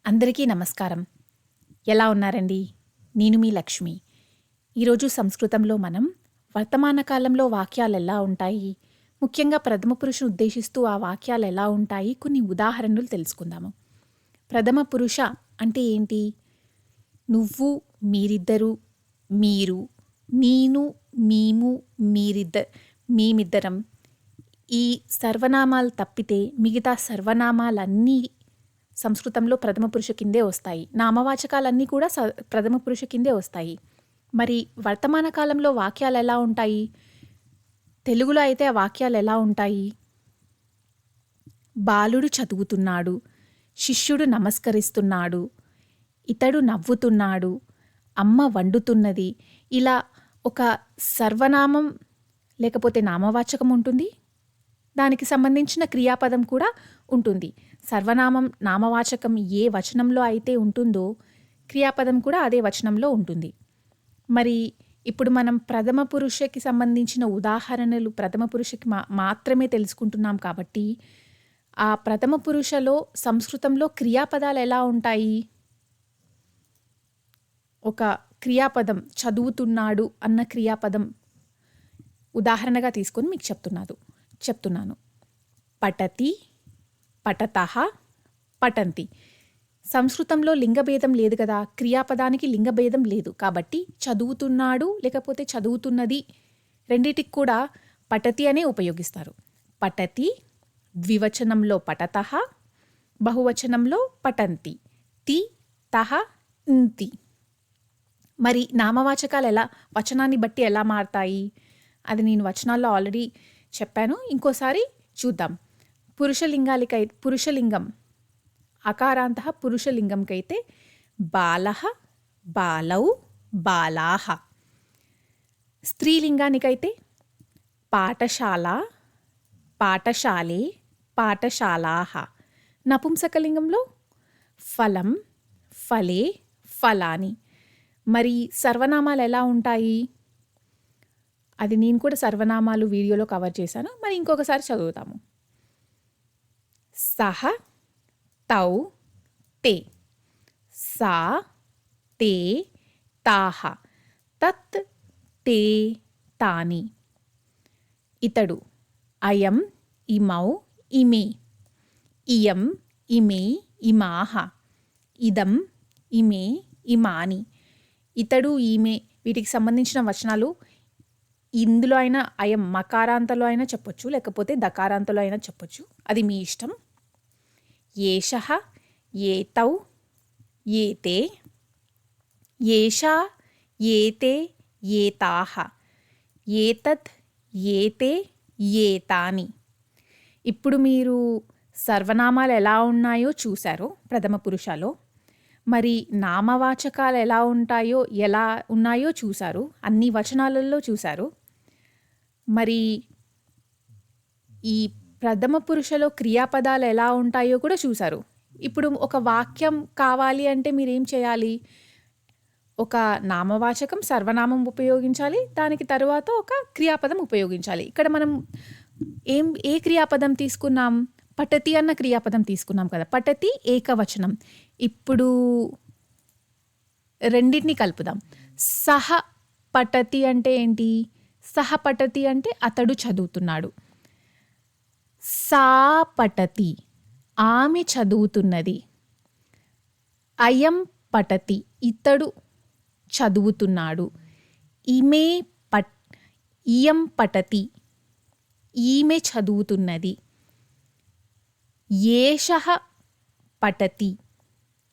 అందరికీ నమస్కారం. ఎలా ఉన్నారండి? నేను మీ లక్ష్మి. ఈరోజు సంస్కృతంలో మనం వర్తమాన కాలంలో వాక్యాలు ఎలా ఉంటాయి, ముఖ్యంగా ప్రథమ పురుషుని ఉద్దేశిస్తూ ఆ వాక్యాలు ఎలా ఉంటాయి, కొన్ని ఉదాహరణలు తెలుసుకుందాము. ప్రథమ పురుష అంటే ఏంటి? నువ్వు, మీరిద్దరు, మీరు, నేను, మేము, మేమిద్దరం. ఈ సర్వనామాలు తప్పితే మిగతా సర్వనామాలన్నీ సంస్కృతంలో ప్రథమ పురుష కిందే వస్తాయి. నామవాచకాలన్నీ కూడా ప్రథమ పురుష కిందే వస్తాయి. మరి వర్తమాన కాలంలో వాక్యాలు ఎలా ఉంటాయి? తెలుగులో అయితే ఆ వాక్యాలు ఎలా ఉంటాయి? బాలుడు చదువుతున్నాడు, శిష్యుడు నమస్కరిస్తున్నాడు, ఇతడు నవ్వుతున్నాడు, అమ్మ వండుతున్నది. ఇలా ఒక సర్వనామం లేకపోతే నామవాచకం ఉంటుంది, దానికి సంబంధించిన క్రియాపదం కూడా ఉంటుంది. సర్వనామం నామవాచకం ఏ వచనంలో అయితే ఉంటుందో క్రియాపదం కూడా అదే వచనంలో ఉంటుంది. మరి ఇప్పుడు మనం ప్రథమ పురుషకి సంబంధించిన ఉదాహరణలు ప్రథమ పురుషకి మాత్రమే తెలుసుకుంటున్నాం కాబట్టి ఆ ప్రథమ పురుషలో సంస్కృతంలో క్రియాపదాలు ఎలా ఉంటాయి? ఒక క్రియాపదం చదువుతున్నాడు అన్న క్రియాపదం ఉదాహరణగా తీసుకొని మీకు చెప్తున్నాను. పఠతి, పఠతః, పఠంతి. సంస్కృతంలో లింగభేదం లేదు కదా, క్రియాపదానికి లింగభేదం లేదు. కాబట్టి చదువుతున్నాడు లేకపోతే చదువుతున్నది రెండిటికి కూడా పఠతి అనే ఉపయోగిస్తారు. పఠతి ద్వివచనంలో పఠతః, బహువచనంలో పఠంతి. తి, తః, ఇంతి. మరి నామవాచకాలు వచనాన్ని బట్టి ఎలా మారతాయి? అది నేను వచనాల్లో ఆల్రెడీ చెప్పాను. ఇంకోసారి చూద్దాం. పురుషలింగం అకారాంతః పురుషలింగంకైతే బాలః, బాలౌ, బాలాః. స్త్రీలింగానికైతే పాఠశాల, పాఠశాలే, పాఠశాలాః. నపుంసకలింగంలో ఫలం, ఫలే, ఫలాని. మరి సర్వనామాలు ఎలా ఉంటాయి? అది నేను కూడా సర్వనామాలు వీడియోలో కవర్ చేశాను. మరి ఇంకొకసారి చదువుతాము. సహ, తౌ, తే, సా, తే, తాహ, తత్, తే, తాని. ఇతడు అయం, ఇమౌ, ఇమే, ఇయం, ఇమే, ఇమాహ, ఇదం, ఇమే, ఇమాని. ఇతడు, ఈమె వీటికి సంబంధించిన వచనాలు ఇందులో అయినా అయం మకారాంతలో అయినా చెప్పొచ్చు, లేకపోతే దకారాంతలో అయినా చెప్పొచ్చు. అది మీ ఇష్టం. ఏషః, ఏతౌ, ఏతే, ఏషా, ఏతే, ఏతాః, ఏతత్, ఏతే, ఏతాని. ఇప్పుడు మీరు సర్వనామాలు ఎలా ఉన్నాయో చూశారో ప్రథమ పురుషలో. మరి నామవాచకాలు ఎలా ఉన్నాయో చూశారు, అన్ని వచనాలలో చూశారు. మరి ఈ ప్రథమ పురుషలో క్రియాపదాలు ఎలా ఉంటాయో కూడా చూశారు. ఇప్పుడు ఒక వాక్యం కావాలి అంటే మీరేం చేయాలి? ఒక నామవాచకం సర్వనామం ఉపయోగించాలి, దానికి తరువాత ఒక క్రియాపదం ఉపయోగించాలి. ఇక్కడ మనం ఏ క్రియాపదం తీసుకున్నాం? పఠతి అన్న క్రియాపదం తీసుకున్నాం కదా. పఠతి ఏకవచనం. ఇప్పుడు రెండింటిని కలుపుదాం. సహ పఠతి అంటే ఏంటి? సహ పఠతి అంటే అతడు చదువుతున్నాడు. సా పఠతి ఆమె చదువుతున్నది. అయం పఠతి ఇతడు చదువుతున్నాడు. ఇయం పఠతి ఈమె చదువుతున్నది. ఏషః పఠతి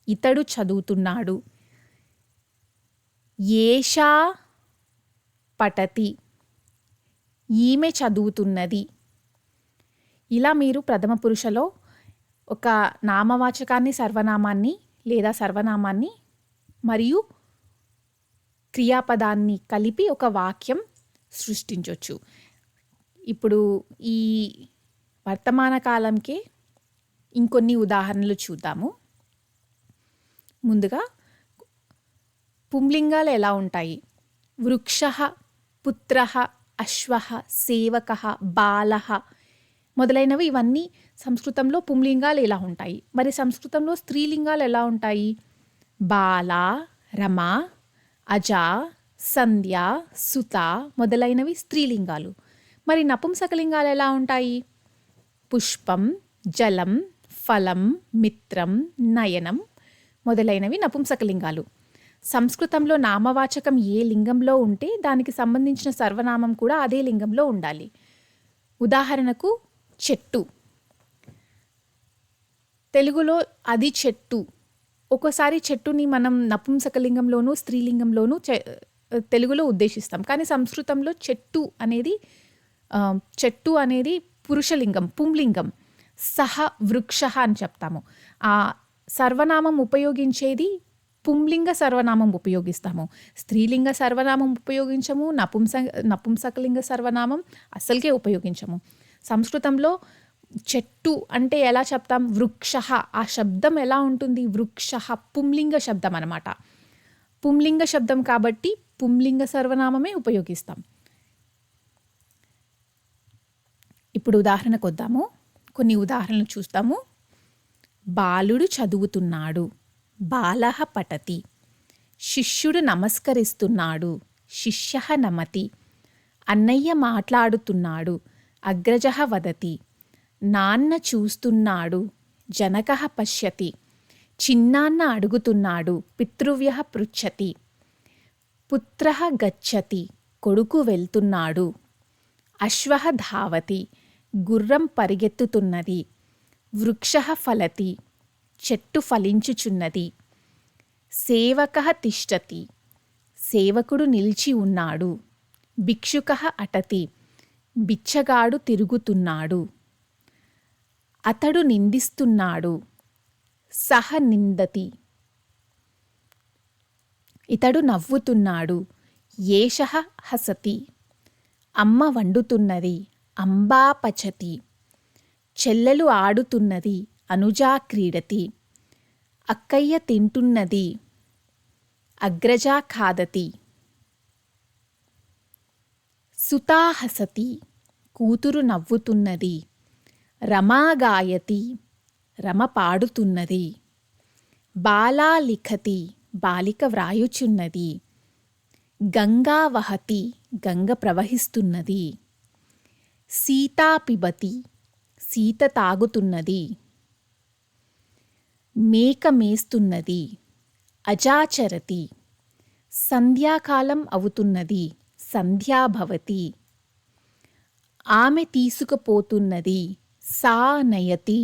ఇతడు చదువుతున్నాడు. ఏషా పఠతి ఈమె చదువుతున్నది. ఇలా మీరు ప్రథమ పురుషలో ఒక నామవాచకాన్ని, సర్వనామాన్ని లేదా సర్వనామాన్ని మరియు క్రియాపదాన్ని కలిపి ఒక వాక్యం సృష్టించవచ్చు. ఇప్పుడు ఈ వర్తమాన కాలంకే ఇంకొన్ని ఉదాహరణలు చూద్దాము. ముందుగా పుంలింగాలు ఎలా ఉంటాయి? వృక్షః, పుత్రః, అశ్వః, సేవకః, బాలః, మొదలైనవి ఇవన్నీ సంస్కృతంలో పుంలింగాలు ఇలా ఉంటాయి. మరి సంస్కృతంలో స్త్రీలింగాలు ఎలా ఉంటాయి? బాల, రమ, అజ, సంధ్య, సుత మొదలైనవి స్త్రీలింగాలు. మరి నపుంసకలింగాలు ఎలా ఉంటాయి? పుష్పం, జలం, ఫలం, మిత్రం, నయనం మొదలైనవి నపుంసకలింగాలు. సంస్కృతంలో నామవాచకం ఏ లింగంలో ఉంటే దానికి సంబంధించిన సర్వనామం కూడా అదే లింగంలో ఉండాలి. ఉదాహరణకు చెట్టు. తెలుగులో అది చెట్టు. ఒక్కోసారి చెట్టుని మనం నపుంసకలింగంలోనూ స్త్రీలింగంలోనూ తెలుగులో ఉద్దేశిస్తాం. కానీ సంస్కృతంలో చెట్టు అనేది పురుషలింగం, పుంలింగం. సహ వృక్ష అని చెప్తాము. ఆ సర్వనామం ఉపయోగించేది పుంలింగ సర్వనామం ఉపయోగిస్తాము. స్త్రీలింగ సర్వనామం ఉపయోగించము. నపుంసకలింగ సర్వనామం అస్సలకే ఉపయోగించము. సంస్కృతంలో చెట్టు అంటే ఎలా చెప్తాం? వృక్ష. ఆ శబ్దం ఎలా ఉంటుంది? వృక్ష పుంలింగ శబ్దం అన్నమాట. పుంలింగ శబ్దం కాబట్టి పుంలింగ సర్వనామమే ఉపయోగిస్తాం. ఇప్పుడు ఉదాహరణకు వద్దాము. కొన్ని ఉదాహరణలు చూస్తాము. బాలుడు చదువుతున్నాడు. బాలః పఠతి. శిష్యుడు నమస్కరిస్తున్నాడు. శిష్యః నమతి. అన్నయ్య మాట్లాడుతున్నాడు. అగ్రజః వదతి. నాన్న చూస్తున్నాడు. జనకః పశ్యతి. చిన్నాన్న అడుగుతున్నాడు. పితృవ్యః పృచ్ఛతి. పుత్రః గచ్చతి. కొడుకు వెళ్తున్నాడు. అశ్వః ధావతి. గుర్రం పరిగెత్తుతున్నది. వృక్షః ఫలతి. చెట్టు ఫలించుచున్నది. సేవకః తిష్టతి. సేవకుడు నిలిచి ఉన్నాడు. భిక్షుకః అటతి. బిచ్చగాడు తిరుగుతున్నాడు. అతడు నిందిస్తున్నాడు. సహ నిందతి. ఇతడు నవ్వుతున్నాడు. ఏషః హసతి. అమ్మ వండుతున్నది. అంబా పచతి. చెల్లెలు ఆడుతున్నది. అనుజా క్రీడతి. అక్కయ్య తింటున్నది. అగ్రజా ఖాదతి. సుతా హసతి. కూతురు నవ్వుతున్నది. రమా గాయతి. రమ పాడుతున్నది. బాలా లిఖతి. బాలిక వ్రాయుచున్నది. గంగా వహతి. గంగ ప్రవహిస్తున్నది. సీతా పిబతి. సీత తాగుతున్నది. మేక మేస్తున్నది. అజాచరతి. సంధ్యాకాలం అవుతున్నది. సంధ్యా భవతి. ఆమె తీసుకుపోతున్నది. సా నయతి.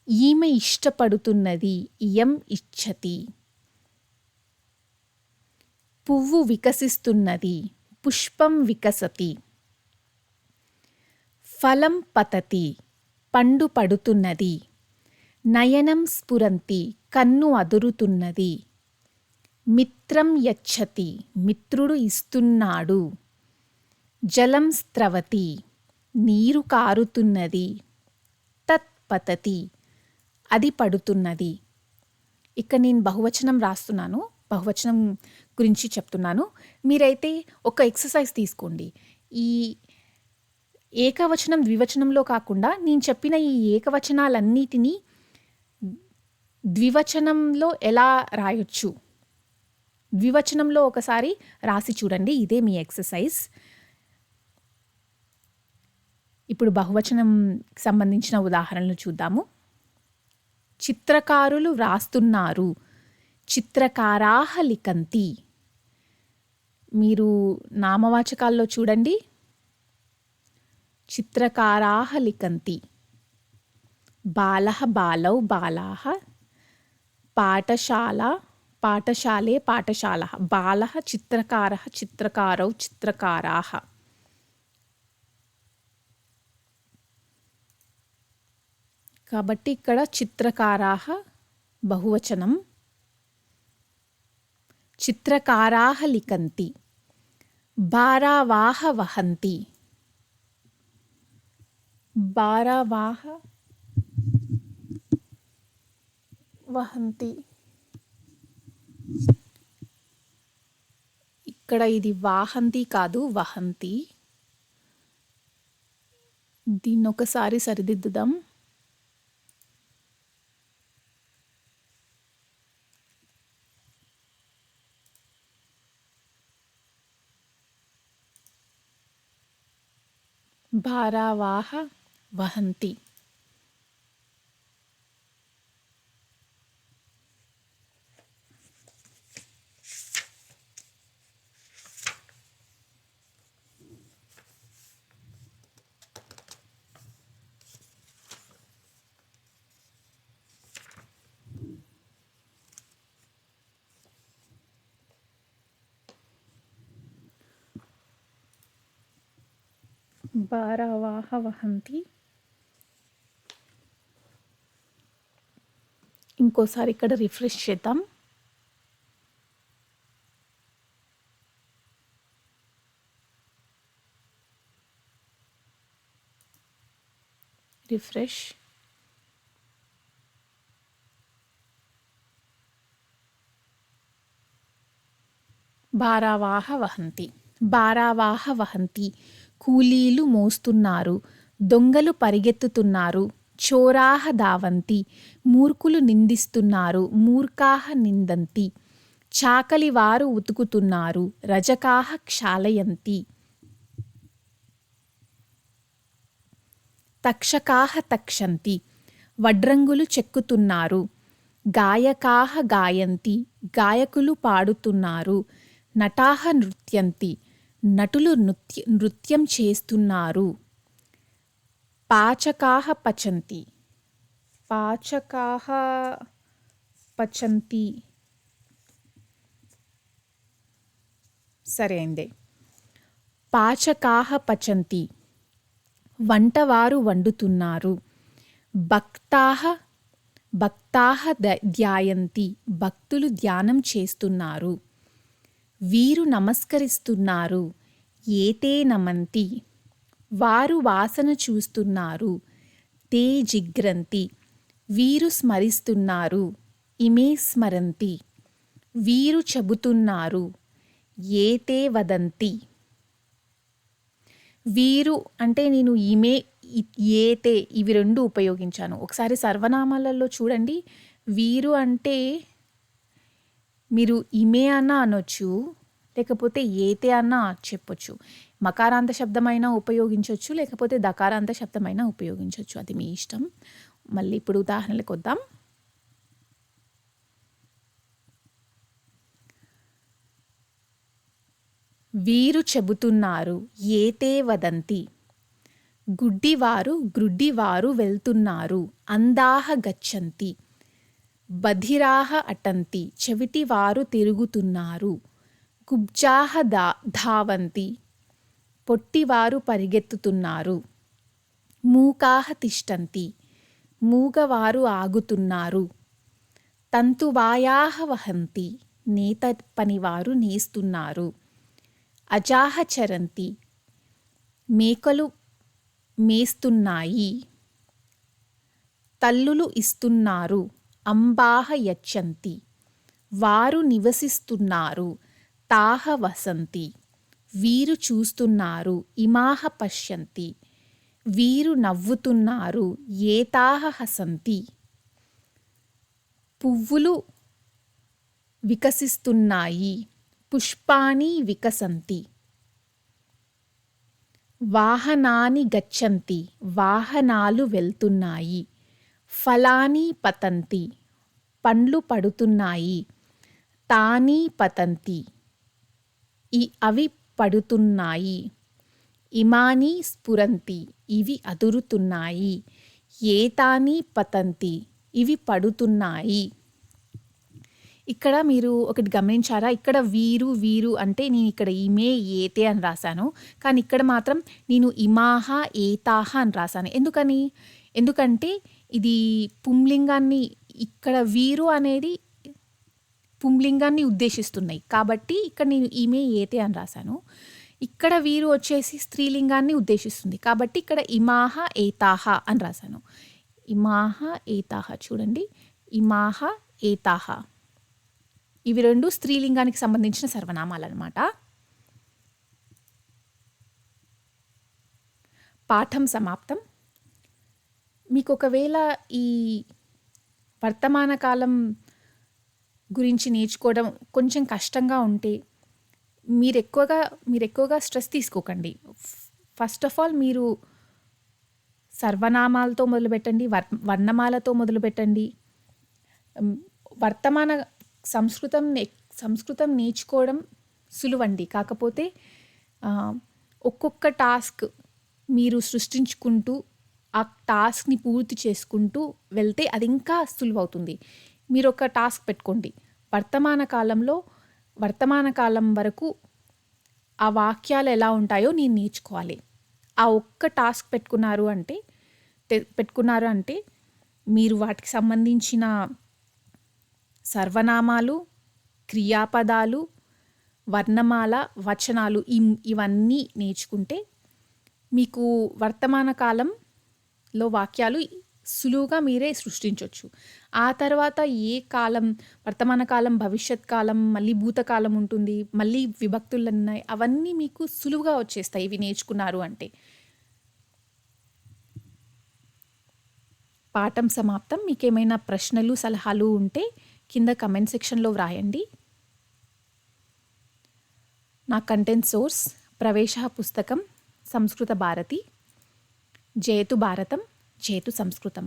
ఈమె ఇష్టపడుతున్నది. ఇయం ఇచ్చతి. పువ్వు వికసిస్తున్నది. పుష్పం వికసతి. ఫలం పతతి. పండు పడుతున్నది. నయనం స్ఫురంతి. కన్ను అదురుతున్నది. మిత్రం యచ్చతి. మిత్రుడు ఇస్తున్నాడు. జలం స్రవతి. నీరు కారుతున్నది. తత్ పతతి. అది పడుతున్నది. ఇక్కడ నేను బహువచనం రాస్తున్నాను. బహువచనం గురించి చెప్తున్నాను. మీరైతే ఒక ఎక్సర్సైజ్ తీసుకోండి. ఈ ఏకవచనం ద్వివచనంలో కాకుండా నేను చెప్పిన ఈ ఏకవచనాలన్నిటినీ ద్వివచనంలో ఎలా రాయొచ్చు, ద్వివచనంలో ఒకసారి రాసి చూడండి. ఇదే మీ ఎక్సర్సైజ్. ఇప్పుడు బహువచనం సంబంధించిన ఉదాహరణలు చూద్దాము. చిత్రకారులు వ్రాస్తున్నారు. చిత్రకారాః లిఖంతి. మీరు నామవాచకాల్లో చూడండి. చిత్రకారాః లిఖంతి. బాలః బాలౌ బాలాః. పాఠశాల పాఠశాలే పాఠశాలః. బాలః చిత్రకారः చిత్రకారౌ చిత్రకారాః. కాబట్టి ఇక్కడ చిత్రకారాః బహువచనం. చిత్రకారాః లిఖంతి. భారావాహ వహంతి. భారావాహ వహంతి. ఇక్కడ ఇది వాహంతి కాదు, వహంతి. దీన్నొకసారి సరిదిద్దుదాం. భారావాహ వహంతి. భారావాహ వహంతి. ఇంకోసారి ఇక్కడ రిఫ్రెష్ చేద్దాం. రిఫ్రెష్. భారావాహ వహంతి. భారావాహ వహంతి. కూలీలు మోస్తున్నారు. దొంగలు పరిగెత్తుతున్నారు. చోరాహ ధావంతి. మూర్ఖులు నిందిస్తున్నారు. మూర్ఖాహ నిందంతి. చాకలివారు ఉతుకుతున్నారు. రజకాహ క్షాళయంతి. తక్షకాహ తక్షంతి. వడ్రంగులు చెక్కుతున్నారు. గాయకాహ గాయంతి. గాయకులు పాడుతున్నారు. నటాహ నృత్యంతి. నటులు నృత్యం చేస్తున్నారు. పాచకాహ పచంతి. పాచకాహ పచంతి. సరే అయిందే. పాచకాహ పచంతి. వంటవారు వండుతున్నారు. భక్తాహ ధ్యాయంతి. భక్తులు ధ్యానం చేస్తున్నారు. వీరు నమస్కరిస్తున్నారు. ఏతే నమంతి. వారు వాసన చూస్తున్నారు. తే జిగ్రంతి. వీరు స్మరిస్తున్నారు. ఇమే స్మరంతి. వీరు చెబుతున్నారు. ఏతే వదంతి. వీరు అంటే నేను ఇమే ఏతే ఇవి రెండు ఉపయోగించాను. ఒకసారి సర్వనామాలలో చూడండి. వీరు అంటే మీరు ఇమే అన్న అనొచ్చు, లేకపోతే ఏతే అన్న చెప్పొచ్చు. మకారాంత శబ్దమైనా ఉపయోగించవచ్చు, లేకపోతే దకారాంత శబ్దమైనా ఉపయోగించవచ్చు. అది మీ ఇష్టం. మళ్ళీ ఇప్పుడు ఉదాహరణలకు వద్దాం. వీరు చెబుతున్నారు. ఏతే వదంతి. గ్రుడ్డివారు వెళ్తున్నారు. అంధాహ గచ్చంతి. బధిరాహ అటంతి. చెవిటివారు తిరుగుతున్నారు. కుబ్జాహ ధావంతి. పొట్టివారు పరిగెత్తుతున్నారు. మూకాహ తిష్టంతి. మూగవారు ఆగుతున్నారు. తంతువాయాహ వహంతి. నేత పనివారు నేస్తున్నారు. అజాహ చరంతి. మేకలు మేస్తున్నాయి. తల్లులు ఇస్తున్నారు. అంబాహ యచ్చంతి. వారు నివసిస్తున్నారు. తాహ వసంతి. వీరు చూస్తున్నారు. ఇమాహ పశ్యంతి. వీరు నవ్వుతున్నారు. ఏతాహ హసంతి. పువ్వులు వికసిస్తున్నాయి. పుష్పాని వికసంతి. వాహనాని గచ్చంతి. వాహనాలు వెళ్తున్నాయి. ఫలాని పతంతి. పండ్లు పడుతున్నాయి. తాని పతంతి. అవి పడుతున్నాయి. ఇమాని స్ఫురంతి. ఇవి అదురుతున్నాయి. ఏతాని పతంతి. ఇవి పడుతున్నాయి. ఇక్కడ మీరు ఒకటి గమనించారా? ఇక్కడ వీరు అంటే నేను ఇక్కడ ఇమే ఏతే అని రాశాను. కానీ ఇక్కడ మాత్రం నేను ఇమాహ ఏతాహ అని రాశాను. ఎందుకంటే ఇది పుంలింగాన్ని, ఇక్కడ వీరు అనేది పుంలింగాన్ని ఉద్దేశిస్తున్నాయి. కాబట్టి ఇక్కడ నేను ఇమే ఏతే అని రాశాను. ఇక్కడ వీరు వచ్చేసి స్త్రీలింగాన్ని ఉద్దేశిస్తుంది. కాబట్టి ఇక్కడ ఇమాహ ఏతాహ అని రాశాను. ఇమాహ ఏతాహ. చూడండి, ఇమాహ ఏతాహ. ఇవి రెండు స్త్రీలింగానికి సంబంధించిన సర్వనామాలు అన్నమాట. పాఠం సమాప్తం. మీకు ఒకవేళ ఈ వర్తమాన కాలం గురించి నేర్చుకోవడం కొంచెం కష్టంగా ఉంటే మీరెక్కువగా స్ట్రెస్ తీసుకోకండి. ఫస్ట్ ఆఫ్ ఆల్ మీరు సర్వనామాలతో మొదలుపెట్టండి, వర్ణమాలతో మొదలుపెట్టండి. వర్తమాన సంస్కృతం నేర్చుకోవడం సులువండి. కాకపోతే ఒక్కొక్క టాస్క్ మీరు సృష్టించుకుంటూ ఆ టాస్క్ని పూర్తి చేసుకుంటూ వెళ్తే అది ఇంకా సులువవుతుంది. మీరు ఒక టాస్క్ పెట్టుకోండి. వర్తమాన కాలం వరకు ఆ వాక్యాలు ఎలా ఉంటాయో నేను నేర్చుకోవాలి. ఆ ఒక్క టాస్క్ పెట్టుకున్నారు అంటే మీరు వాటికి సంబంధించిన సర్వనామాలు, క్రియాపదాలు, వర్ణమాల, వచనాలు ఇవన్నీ నేర్చుకుంటే మీకు వర్తమాన కాలంలో వాక్యాలు సులువుగా మీరే సృష్టించవచ్చు. ఆ తర్వాత ఏ కాలం, వర్తమాన కాలం, భవిష్యత్ కాలం, మళ్ళీ భూతకాలం ఉంటుంది, మళ్ళీ విభక్తులు ఉన్నాయి, అవన్నీ మీకు సులువుగా వచ్చేస్తాయి ఇవి నేర్చుకున్నారు అంటే. పాఠం సమాప్తం. మీకేమైనా ప్రశ్నలు, సలహాలు ఉంటే కింద కమెంట్ సెక్షన్లో వ్రాయండి. నా కంటెంట్ సోర్స్ ప్రవేశ పుస్తకం సంస్కృత భారతి. జయతు భారతం, జయతు సంస్కృతం.